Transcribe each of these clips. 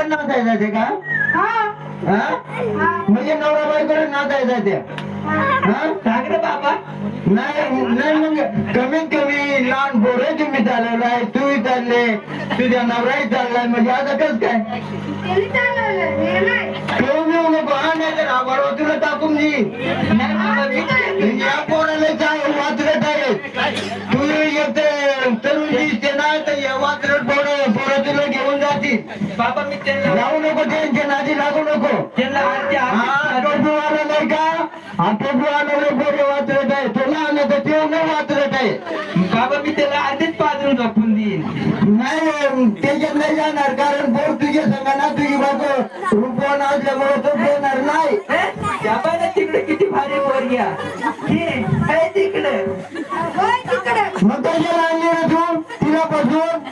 पण नाचायला जाते का? म्हणजे नवरा बायकोला नाचायला जाते. सांग रे बाबा. नाही नाही, मग कमीत कमी लहान पोरं तुम्ही चालवलाय, तूही चालले, तुझ्या नवराही चाललाय, म्हणजे आता कस काय ठेवून येऊ नको. हा नाही तर आवाज तुला टाकून देईन. या पोराला वाचरट आहे. तू येते तरुण दिसते ना, तर या वाचरट पोरं तुला घेऊन जातील. बाबा मी त्यांना लावू नको, त्यांच्या नादी लागू नको. टोपू आला नाही का? हा टोपू आला पोरे वाचरट आहे. तो लहान आहे तर ते न वाचरट आहे. बाबा मी त्याला आधीच पाजून झोपून देईन. नाही त्याच्यात नाही जाणार, कारण पोर तुझ्या संगा ना, तुझी बाबा रूपवान असल्यामुळे तो देणार नाही. तिकडे किती भारी पोर घ्या तिकडे. मग कशाला आणली रे तू तिला पासून?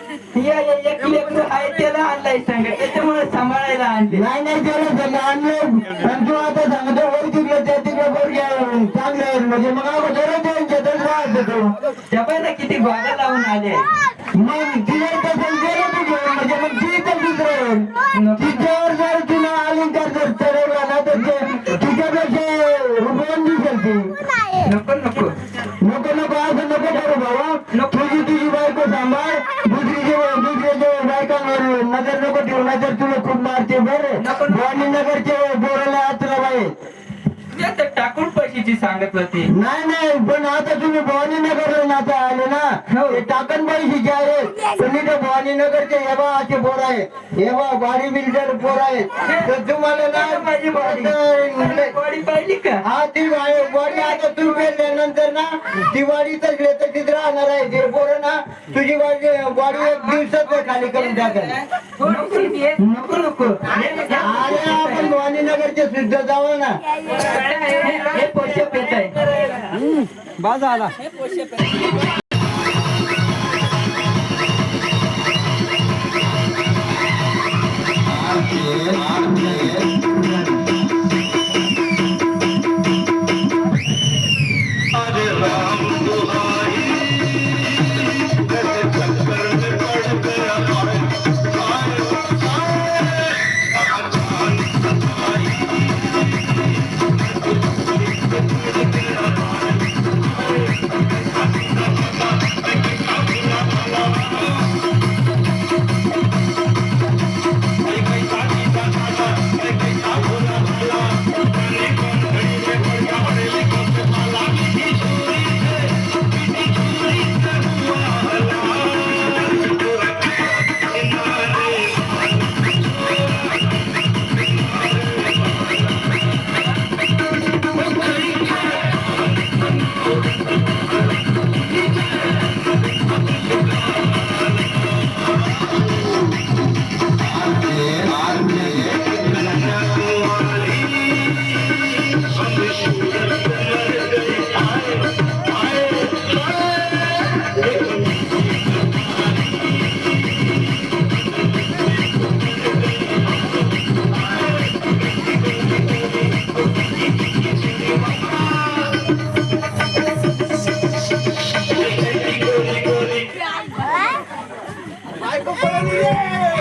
आहे त्याला आणलाय सांगा, त्याच्यामुळे सांभाळायला आणले. नाही नाही, त्याला सांगा आणलं. आणि तू आता सांगतो वर तिकडे त्या तिकडे पोर घ्या चांगले आहे, म्हणजे मग अगोदर त्या पाहिजे किती गोळ्या लावून आले. मग तिला तसं गेलं तू घेऊन, म्हणजे मग ती तर दुसरं तिच्यावर जर तुला आली तर जर चढवला ना, तर तुझ्यापेक्षा रुपयान दिसेल ती. नको नको नको नको, असं नको करू बाबा. तुझी बायको सांभाळ, दुसऱ्याच्या बायकांवर नजर नको ठेवू, नजर तुला खूप मारते. बरं भवानी नगरचे बोरायला आतला बाई टाकून पैशाची सांगत होती. नाही नाही, पण आता तुम्ही भवानी नगरला नाता आले ना, हे टाकण पैशाचे आहेत. पण इथे भवानी नगरचे हे बा असे पोर आहेत, हे बा बॉडी बिल्डर पोर आहेत. तर तुम्हाला ना माझी बॉडी पाहिली का? हा ती बॉडी आता तू पेरल्यानंतर ना ती बॉडी तशीच राहणार आहे. ते पोर ना तुझी बॉडी एक दिवसात खाली करून टाकेल. नको नको, अरे आपण भवानी नगरचे सुद्धा जावं ना. हे पैसे पेट आहे बाज आला.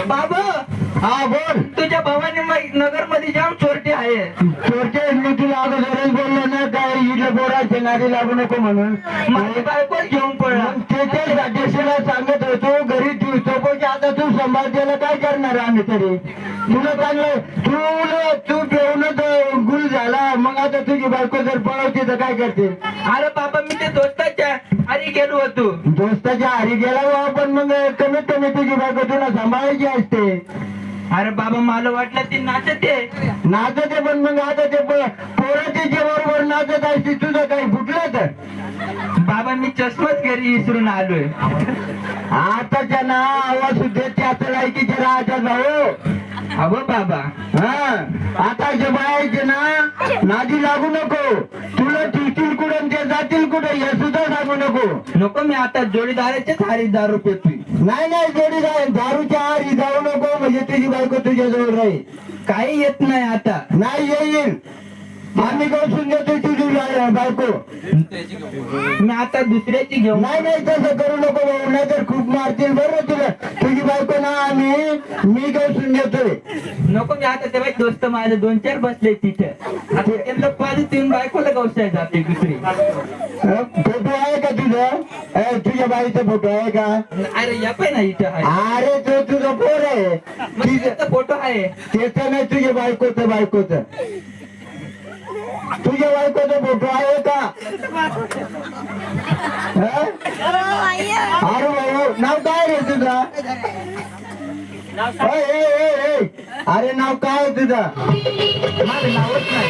बाबा हा बोल. तुझ्या भवानी नगर मध्ये जाम चोरटे आहे. चोरटे मी तुला अगोदरच बोललो ना, काय इथलं बोराचे नादी लागू नको म्हणून. माझी बायको घेऊन पडला. त्याच्यासाठी सांगत होतो घरी तू आता तू सांभाळतेला काय करणार आम्ही तरी. तुला चांगलं तू घेऊनच गुल झाला, मग आता तुझी बायको जर पळवते तर काय करते? अरे बाबा मी ते दोस्ताच्या हरी गेलो होतो. दोस्ताच्या हरी गेला पण मग कमीत कमी तुझी बायको तुला सांभाळायची असते. अरे बाबा मला वाटलं ती नाचते पण मग आता ते पोराच्या बरोबर नाचत असते. तुझं काही फुटलं तर बाबा मी चष्माच घरी विसरून आलोय. आताच्या ना आवाज सुद्धा त्याच लायकीचे राहत्या भाऊ. अगो बाबा हा आता जे बायाचे ना नादी लागू नको. तुला तुझतील कुठं ते जातील कुठं हे सुद्धा सांगू नको. मी आता जोडीदाराचेच हारी दारू पितोय. नाही नाही, जोडीदार दारूच्या हारी जाऊ नको, म्हणजे तुझी बायको तुझ्या जवळ राहील. काही येत नाही आता. नाही येईल आम्ही गवसून देतो तुझी बायको. मी आता दुसऱ्याची घेऊ. नाही नाही तसं करू नको भाऊ, नाही तर खूप मारतील बरं तुला. तुझी बायको ना मी गवसून देतोय. नको, मी आता ते दोस्त माझे 2-4 बसले तिथे. आता त्यांना पाहिजे तीन बायकोला गवसाय जाते दुसरी. फोटो आहे का तुझा? तुझ्या बाईचा फोटो आहे का? अरे या पण नाही इथे आहे. अरे तो तुझा पोर आहे. तिचा फोटो आहे. त्याचा नाही, तुझ्या बायकोच तुझ्या बायकोचा फोटो आहे का? अरे भाऊ नाव काय रे तुझा? अरे नाव काय आहे तुझा? माझं नावच नाही.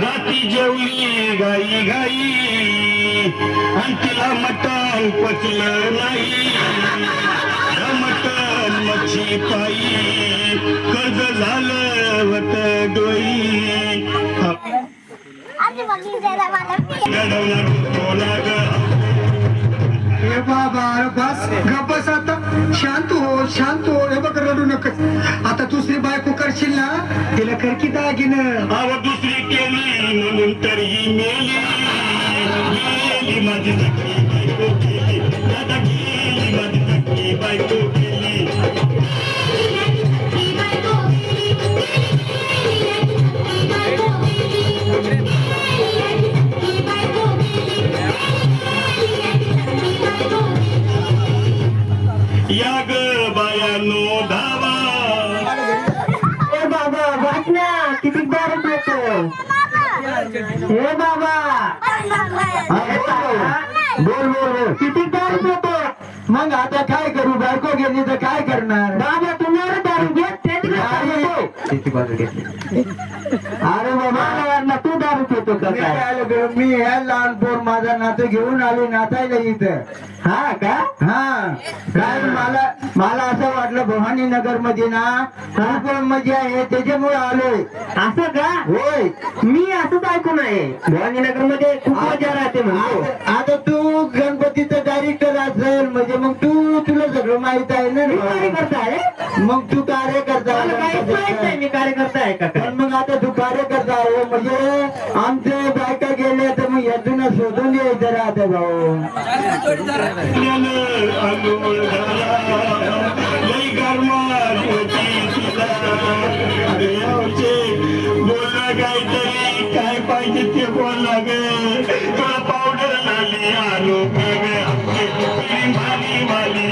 राती जेवली गाई गाई आणि तिला मटण पचलं नाही. मटण मच्छी पायी कर्ज झालं होत डोई. घडवणार होतो ना ग. हे बाबा बस गप्पस आता. शांत हो. हे बघ रडू नकच. आता दुसरी बायको करशील ना, तिला करकी दागिनं. अव दुसरी केली म्हणून तरी मेली. गेली माझी सखी बायको केली. दादा गेली माझी सखी बायको केली. या ग बायानो धावा. हे बाबा बस ना, किती दारू पितो. हे बाबा बोल किती दारू पितो. मग आता काय करू? बायको गेली तर काय करणार? बाबा तुम्हाला दारू घेत अरे बाबा तू दारू पितो का? मी ह्या लहान पोर माझा नातं घेऊन आलो नाचायला इथं. हा का? हा काय मला असं वाटलं भवानी नगर मध्ये ना खूप मजा आहे त्याच्यामुळे आलोय. असं का? होय, मी असंच ऐकून आहे भवानी नगर मध्ये खूप मजा राहते म्हणतो. आता तू गणपतीचं डायरेक्टर असेल म्हणजे मग तुला सगळं माहित आहे ना. कार्यकर्ता आहे मग तू कार्यकर्ता. मी कार्यकर्ता आहे का? पण मग आता तू कार्यकर्ता आहे म्हणजे आमचे बायका गेले तर मग यातून शोधून यायचं राहते भाऊ. अंगोळ झाला लई गरमाल होती तिला. बोलला काहीतरी काय पाहिजे ते बोलला ग. तुला पावडर लागली आलो माली माली.